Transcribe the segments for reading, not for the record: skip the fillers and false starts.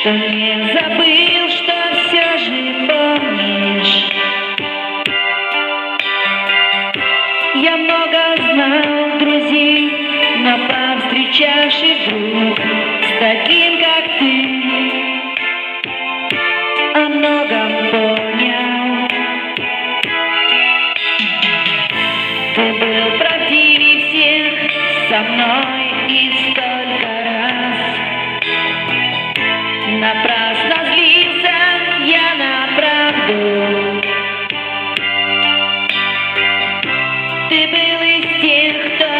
что не забыл, что все же помнишь. Я много знал друзей, но повстречаешь и вдруг с таким, как ты, о многом понял. Ты был правдивее всех со мной и столько раз. Напрасно злился я на правду. Ты был из тех, кто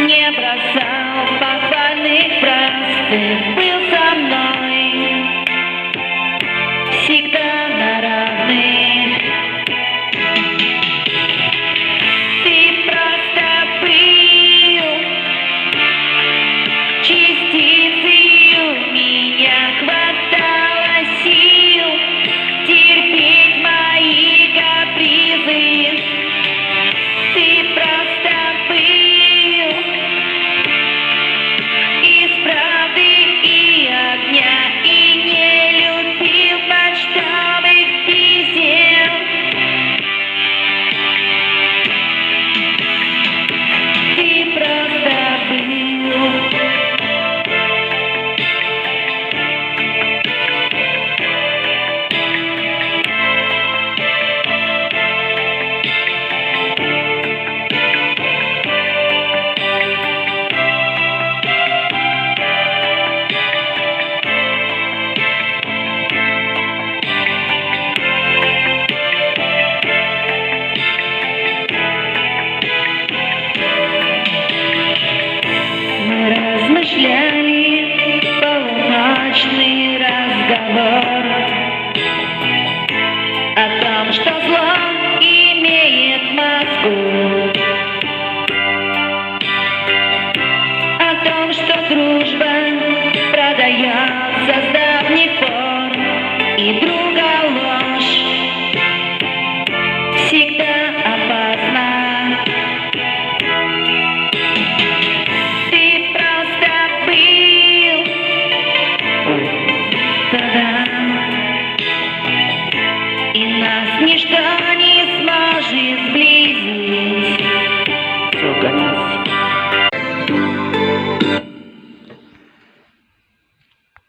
не бросал похвальных простых.